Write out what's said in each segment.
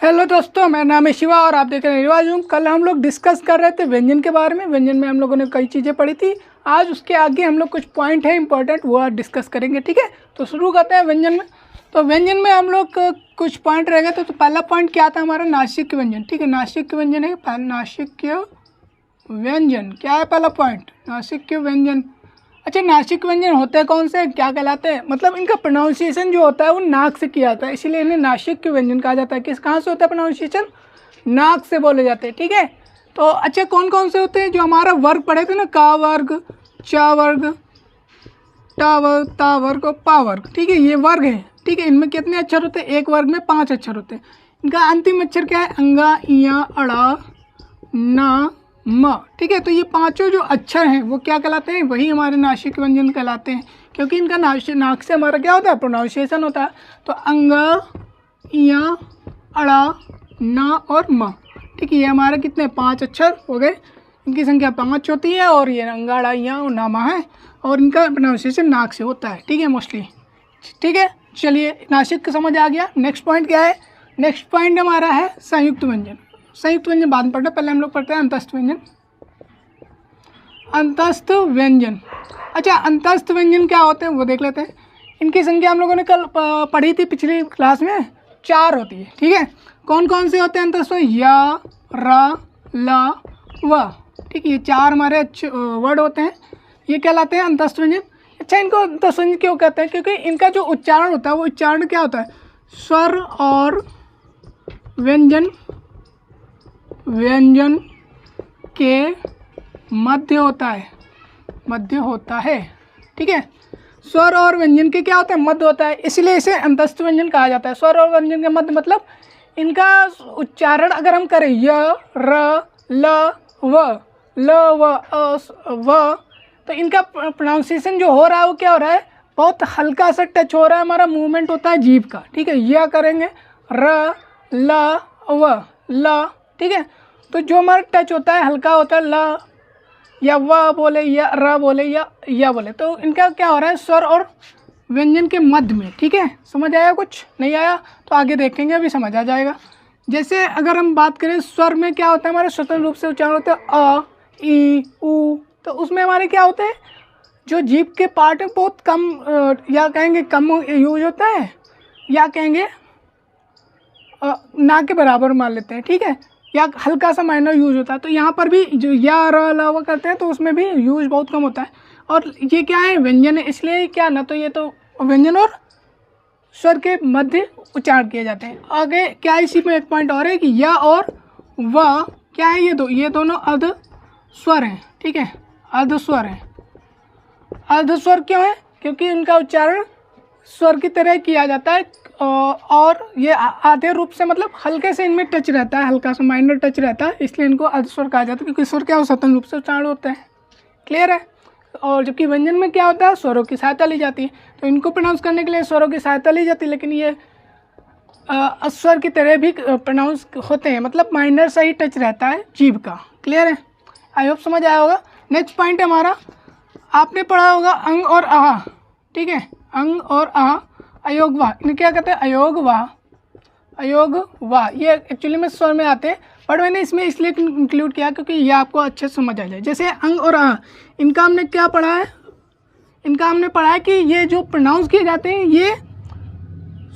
Hello दोस्तों, मेरा नाम है शिवा और आप देख रहे हैं रिवाज हूँ। कल हम लोग डिस्कस कर रहे थे व्यंजन के बारे में। व्यंजन में हम लोगों ने कई चीज़ें पढ़ी थी। आज उसके आगे हम लोग कुछ पॉइंट है इंपॉर्टेंट, वो आज डिस्कस करेंगे। ठीक है, तो शुरू करते हैं व्यंजन में। तो व्यंजन में हम लोग कुछ पॉइंट रहेगा। तो पहला पॉइंट क्या था हमारा? नासिक व्यंजन। ठीक है, नासिक व्यंजन है। नासिक व्यंजन क्या है? पहला पॉइंट नासिक व्यंजन। अच्छा, नासिक व्यंजन होते हैं कौन से, क्या कहलाते हैं? मतलब इनका प्रोनाउंसिएशन जो होता है वो नाक से किया जाता है, इसीलिए इन्हें नासिक व्यंजन कहा जाता है। किस कहाँ से होता है प्रोनाउंसिएशन? नाक से बोले जाते हैं। ठीक है, तो अच्छा कौन कौन से होते हैं? जो हमारा वर्ग पढ़े थे ना, का वर्ग, चा वर्ग, टा वर्ग, ता वर्ग और पा वर्ग। ठीक है, ये वर्ग है। ठीक है, इनमें कितने अक्षर होते हैं? एक वर्ग में 5 अक्षर होते हैं। इनका अंतिम अक्षर क्या है? अंगा, इया, अड़ा, ना, म। ठीक है, तो ये पांचों जो अक्षर हैं वो क्या कहलाते हैं? वही हमारे नासिक व्यंजन कहलाते हैं, क्योंकि इनका नाक से हमारा क्या होता है? प्रोनाउंसिएशन होता है। तो अंग, इया, अड़ा, ना और म। ठीक है, ये हमारे कितने? 5 अक्षर हो गए। इनकी संख्या 5 होती है और ये अंगा, अड़ा, इया और नामा है, और इनका प्रोनाउंसिएशन नाक से होता है। ठीक है, मोस्टली। ठीक है, चलिए नासिक समझ आ गया। नेक्स्ट पॉइंट क्या है? नेक्स्ट पॉइंट हमारा है संयुक्त व्यंजन। संयुक्त व्यंजन बाद में पढ़ते हैं, पहले हम लोग पढ़ते हैं अंतस्थ व्यंजन। अंतस्थ व्यंजन। अच्छा, अंतस्थ व्यंजन क्या होते हैं वो देख लेते हैं। इनकी संख्या हम लोगों ने कल पढ़ी थी पिछली क्लास में, 4 होती है। ठीक है, कौन कौन से होते हैं अंतस्थ? या, रा, ला, व। ठीक है, ये 4 हमारे अच्छे वर्ड होते हैं, ये कहलाते हैं अंतस्थ व्यंजन। अच्छा, इनको अंतस्थ व्यंजन क्यों कहते हैं? क्योंकि इनका जो उच्चारण होता है वो उच्चारण क्या होता है? स्वर और व्यंजन के मध्य होता है, मध्य होता है। ठीक है, स्वर और व्यंजन के क्या होता है? मध्य होता है, इसलिए इसे अंतस्थ व्यंजन कहा जाता है। स्वर और व्यंजन के मध्य मतलब इनका उच्चारण अगर हम करें य, र, ल, व, ल, व, तो इनका प्रोनाउंसिएशन जो हो रहा है वो क्या हो रहा है? बहुत हल्का सा टच हो रहा है, हमारा मूवमेंट होता है जीभ का। ठीक है, यह करेंगे र, ल, व, ल। ठीक है, तो जो हमारा टच होता है हल्का होता है, ल या व बोले या र बोले या बोले, तो इनका क्या हो रहा है? स्वर और व्यंजन के मध्य में। ठीक है, समझ आया? कुछ नहीं आया तो आगे देखेंगे, अभी समझ आ जाएगा। जैसे अगर हम बात करें स्वर में क्या होता है? हमारे स्वतंत्र रूप से उच्चारण होता है अ, ई, उ। तो उसमें हमारे क्या होते हैं? जो जीभ के पार्ट है बहुत कम, या कहेंगे कम यूज होता है, या कहेंगे ना के बराबर मान लेते हैं। ठीक है, या हल्का सा माइनर यूज होता है। तो यहाँ पर भी जो या, र, ल, व करते हैं तो उसमें भी यूज बहुत कम होता है। और ये क्या है? व्यंजन है, इसलिए क्या ना, तो ये तो व्यंजन और स्वर के मध्य उच्चारण किए जाते हैं। आगे क्या है? इसी में एक पॉइंट और है कि या और व क्या है? ये दोनों अर्ध स्वर हैं। ठीक है, अर्ध स्वर हैं। अर्ध स्वर क्यों है? क्योंकि उनका उच्चारण स्वर की तरह किया जाता है, और ये आधे रूप से मतलब हल्के से इनमें टच रहता है, हल्का सा माइनर टच रहता है, इसलिए इनको अर्ध स्वर कहा जाता है। क्योंकि स्वर क्या हो? स्वतंत्र रूप से उच्चारण होते हैं। क्लियर है? और जबकि व्यंजन में क्या होता है? स्वरों की सहायता ली जाती है। तो इनको प्रोनाउंस करने के लिए स्वरों की सहायता ली जाती है, लेकिन ये स्वर की तरह भी प्रोनाउंस होते हैं, मतलब माइनर सा ही टच रहता है जीभ का। क्लियर है? आई होप समझ आया होगा। नेक्स्ट पॉइंट है हमारा, आपने पढ़ा होगा अंग और आह। ठीक है, अंग और आह, अयोग वाह, इन्हें क्या कहते हैं? अयोग वाह, अयोग वाह। ये एक्चुअली में स्वर में आते हैं, बट मैंने इसमें इसलिए इंक्लूड किया क्योंकि ये आपको अच्छे से समझ आ जाए। जैसे अंग और आह, इनका हमने क्या पढ़ा है? इनका हमने पढ़ा है कि ये जो प्रोनाउंस किए जाते हैं ये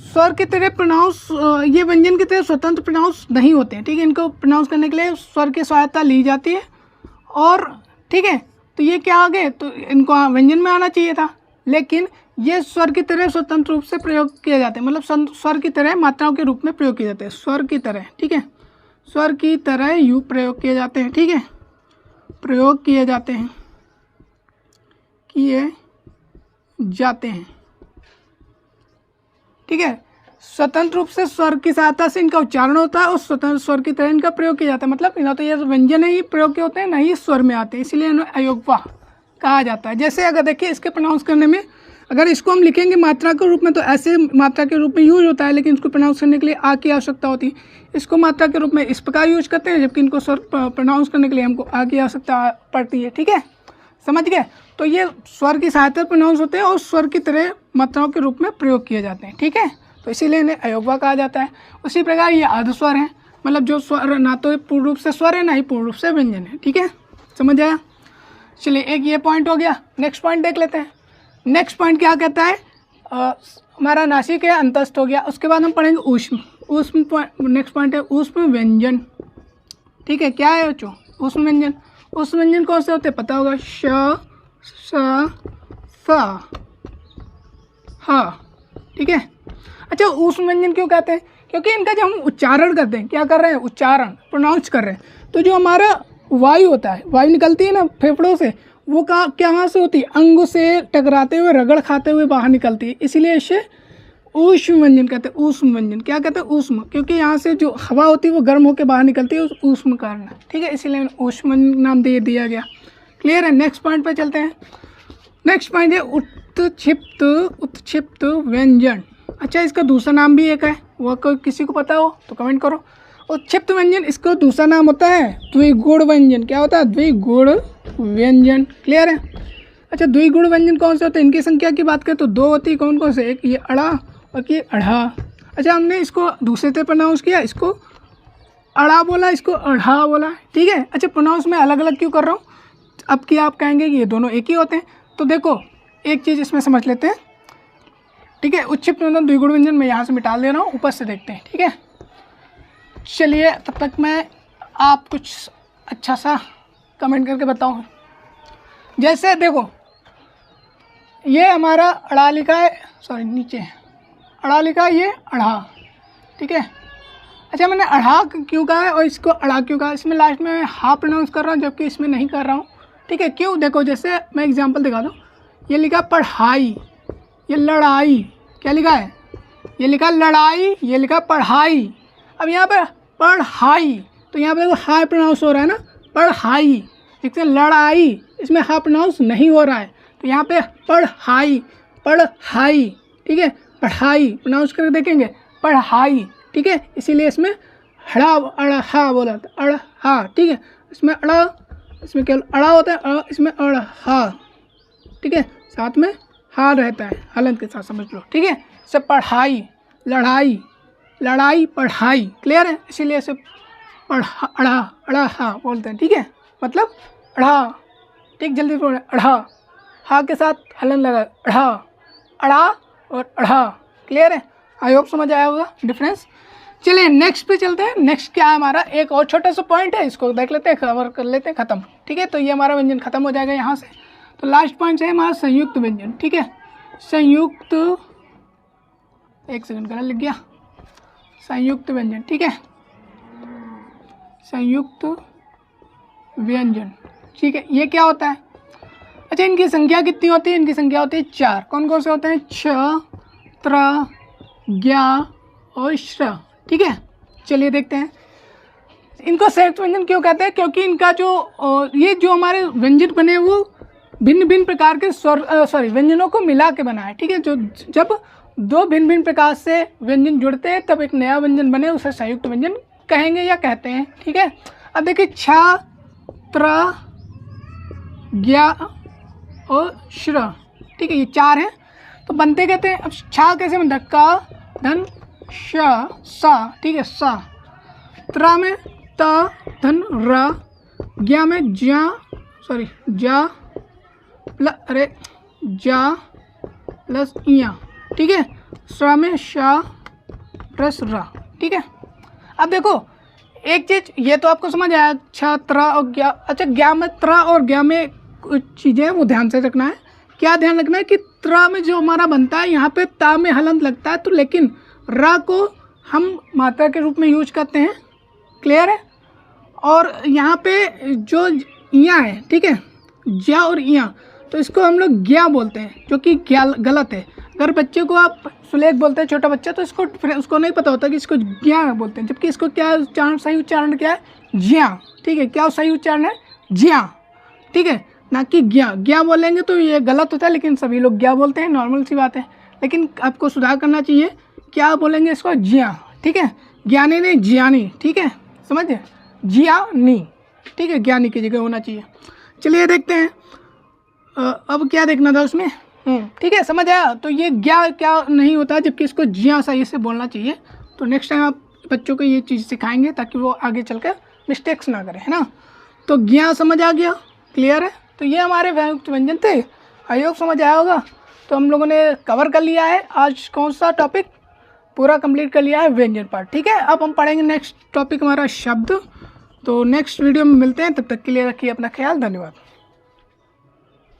स्वर की तरह प्रोनाउंस, ये व्यंजन की तरह स्वतंत्र प्रोनाउंस नहीं होते हैं। ठीक है, इनको प्रोनाउंस करने के लिए स्वर की सहायता ली जाती है। और ठीक है, तो ये क्या आ गए? तो इनको व्यंजन में आना चाहिए था, लेकिन ये स्वर की तरह स्वतंत्र रूप से प्रयोग किए जाते हैं, मतलब स्वर की तरह मात्राओं के रूप में प्रयोग किए जाते हैं। स्वर की तरह, ठीक है, स्वर की तरह यू प्रयोग किए जाते हैं। ठीक है, प्रयोग किए जाते हैं, किए जाते हैं। ठीक है, स्वतंत्र रूप से स्वर की सहायता से इनका उच्चारण होता है और स्वतंत्र स्वर की तरह इनका प्रयोग किया जाता है। मतलब ना तो ये व्यंजन ही प्रयोग के होते हैं, ना ही स्वर में आते हैं, इसलिए इन्हें अयोगवाह कहा जाता है। जैसे अगर देखिए इसके प्रोनाउंस करने में, अगर इसको हम लिखेंगे मात्रा के रूप में तो ऐसे मात्रा के रूप में यूज होता है, लेकिन इसको प्रोनाउंस करने के लिए आ की आवश्यकता होती है। इसको मात्रा के रूप में इस प्रकार यूज करते हैं, जबकि इनको स्वर प्रोनाउंस करने के लिए हमको आ की आवश्यकता पड़ती है। ठीक है, समझ गए? तो ये स्वर की सहायता प्रोनाउंस होते हैं और स्वर की तरह मात्राओं के रूप में प्रयोग किए जाते हैं। ठीक है, तो इसीलिए इन्हें अयोगवा कहा जाता है। उसी प्रकार ये अर्धस्वर हैं, मतलब जो स्वर ना तो पूर्ण रूप से स्वर है ना ही पूर्ण रूप से व्यंजन है। ठीक है, समझ आया। चलिए एक ये पॉइंट हो गया। नेक्स्ट पॉइंट देख लेते हैं। नेक्स्ट पॉइंट क्या कहता है, हमारा नासिक है अंतस्थ हो गया। उसके बाद हम पढ़ेंगे ऊष्म। नेक्स्ट पॉइंट है ऊष्म व्यंजन। ठीक है, क्या है बच्चों, ऊष्म व्यंजन। ऊष्म व्यंजन कौन से होते हैं पता होगा, श, स, फ, ह। ठीक है, अच्छा ऊष्म व्यंजन क्यों कहते हैं, क्योंकि इनका जब हम उच्चारण करते हैं, क्या कर रहे हैं, उच्चारण प्रोनाउंस कर रहे हैं, तो जो हमारा वायु होता है, वायु निकलती है ना फेफड़ों से, वो कहाँ से होती है, अंग से टकराते हुए रगड़ खाते हुए बाहर निकलती है, इसीलिए इसे ऊष्म व्यंजन कहते हैं। ऊष्म व्यंजन क्या कहते हैं, ऊष्म, क्योंकि यहाँ से जो हवा होती है वो गर्म होकर बाहर निकलती है, उस ऊष्म कारण। ठीक है, इसीलिए ऊष्म नाम दे दिया गया। क्लियर है। नेक्स्ट पॉइंट पे चलते हैं। नेक्स्ट पॉइंट है उत्क्षिप्त। उत्क्षिप्त व्यंजन। अच्छा, इसका दूसरा नाम भी एक है, वो कोई किसी को पता हो तो कमेंट करो। उत्क्षिप्त व्यंजन, इसका दूसरा नाम होता है द्विगुण व्यंजन। क्या होता है, द्विगुण व्यंजन। क्लियर है। अच्छा, द्विगुण व्यंजन कौन से होते हैं, इनकी संख्या की बात करें तो दो होती है। कौन कौन से, एक ये अड़ा और ये अढ़ा। अच्छा, हमने इसको दूसरे से प्रोनाउंस किया, इसको अड़ा बोला, इसको अढ़ा बोला। ठीक है, अच्छा प्रोनाउंस में अलग अलग क्यों कर रहा हूँ, अब क्या आप कहेंगे कि ये दोनों एक ही होते हैं। तो देखो एक चीज़ इसमें समझ लेते हैं। ठीक है, उत्क्षिप्त व्यंजन द्विगुण व्यंजन मैं यहाँ से मिटा दे रहा हूँ, ऊपर से देखते हैं। ठीक है, चलिए तब तक मैं आप कुछ अच्छा सा कमेंट करके बताऊँ। जैसे देखो ये हमारा अड़ा लिखा है, सॉरी नीचे अड़ा लिखा है, ये अढ़ा। ठीक है, अच्छा मैंने अढ़ा क्यों कहा है और इसको अड़ा क्यों कहा है, इसमें लास्ट में हा प्रोनाउंस कर रहा हूँ जबकि इसमें नहीं कर रहा हूँ। ठीक है, क्यों, देखो जैसे मैं एग्जांपल दिखा दूँ। ये लिखा पढ़ाई, ये लड़ाई। क्या लिखा है, ये लिखा लड़ाई, ये लिखा पढ़ाई। अब यहाँ पे पढ़ाई, तो यहाँ पे देखो हा प्रोनाउंस हो रहा है ना, पढ़ाई। ठीक है, लड़ाई इसमें हा प्रोनाउंस नहीं हो रहा है, तो यहाँ पे पढ़ाई, पढ़ाई। ठीक है, पढ़ाई प्रोनाउंस करके देखेंगे, पढ़ाई। ठीक है, इसीलिए इसमें हड़ा अड़ा बोला था, अड़ा। ठीक है, इसमें अड़ा, इसमें केवल अड़ा होता है, इसमें अड़ा। ठीक है, साथ में हा रहता है, हलंत के साथ समझ लो। ठीक है, सब पढ़ाई, लड़ाई, लड़ाई, पढ़ाई। क्लियर है, इसीलिए इसे अड़ा बोलते हैं। ठीक है, मतलब अड़ा। ठीक, जल्दी बोले, अड़ा, हा के साथ हलन लगा, अड़ा और अढ़ा। क्लियर है, आई होप समझ आया होगा डिफरेंस। चलिए नेक्स्ट पे चलते हैं। नेक्स्ट क्या है हमारा, एक और छोटा सा पॉइंट है, इसको देख लेते हैं, कवर कर लेते हैं, खत्म। ठीक है, तो ये हमारा व्यंजन खत्म हो जाएगा यहाँ से। तो लास्ट पॉइंट है हमारा संयुक्त व्यंजन। ठीक है, संयुक्त, एक सेकंड गलत लिख गया, संयुक्त व्यंजन। ठीक है, संयुक्त व्यंजन। ठीक है, ये क्या होता है, अच्छा इनकी संख्या कितनी होती है, इनकी संख्या होती है 4। कौन कौन से होते हैं, छ, त्र, ज्ञा और श्र। ठीक है, चलिए देखते हैं इनको संयुक्त व्यंजन क्यों कहते हैं, क्योंकि इनका जो ये जो हमारे व्यंजन बने वो भिन्न भिन्न प्रकार के स्वर व्यंजनों को मिला के बना है। ठीक है, जो जब दो भिन्न भिन्न प्रकार से व्यंजन जुड़ते हैं तब एक नया व्यंजन बने, उसे संयुक्त व्यंजन कहेंगे या कहते हैं। ठीक है, अब देखिए छ, त्र, ज्ञा और श्र। ठीक है, ये 4 हैं, तो बनते कहते हैं। अब छा कैसे बनता है, का धन श सा। ठीक है, सा। त्रा में त धन र, ज्ञा में ज्या, सॉरी जा प्लस जा प्लस इया। ठीक है, श्र में शा प्लस र। ठीक है, अब देखो एक चीज ये तो आपको समझ आया, छात्रा और ज्ञा। अच्छा, ज्ञा में त्रा और ज्ञा में कुछ चीज़ें वो ध्यान से रखना है। क्या ध्यान रखना है कि त्रा में जो हमारा बनता है यहाँ पे ता में हलंत लगता है, तो लेकिन रा को हम मात्रा के रूप में यूज करते हैं। क्लियर है, और यहाँ पे जो इया है, ठीक है, ज्या और इया, तो इसको हम लोग ज्ञा बोलते हैं, जो कि गलत है। अगर बच्चे को आप सुलेख बोलते हैं, छोटा बच्चा, तो उसको नहीं पता होता कि इसको ज्ञा बोलते हैं, जबकि इसको क्या उच्चारण, सही उच्चारण क्या है, ज्या। ठीक है, क्या सही उच्चारण है, ज्या। ठीक है, ना कि ज्ञा। ज्ञा बोलेंगे तो ये गलत होता है, लेकिन सभी लोग ज्ञा बोलते हैं, नॉर्मल सी बात है। लेकिन आपको सुधार करना चाहिए, क्या बोलेंगे इसको, ज्ञा। ठीक है, ज्ञानी नहीं ज्ञानी। ठीक है, समझे, ज्ञानी। ठीक है, ज्ञानी की जगह होना चाहिए। चलिए देखते हैं अब क्या देखना था उसमें, ठीक है, समझ आया। तो ये ज्ञा क्या नहीं होता, जबकि इसको जिया सही से बोलना चाहिए। तो नेक्स्ट टाइम आप बच्चों को ये चीज़ सिखाएंगे ताकि वो आगे चल कर मिस्टेक्स ना करें, है ना। तो ज्ञा समझ आ गया, क्लियर है। तो ये हमारे संयुक्त व्यंजन थे, आई होप समझ आया होगा। तो हम लोगों ने कवर कर लिया है आज कौन सा टॉपिक, पूरा कंप्लीट कर लिया है व्यंजन पार्ट, ठीक है। अब हम पढ़ेंगे नेक्स्ट टॉपिक हमारा शब्द। तो नेक्स्ट वीडियो में मिलते हैं, तब तक के लिए रखिए अपना ख्याल, धन्यवाद।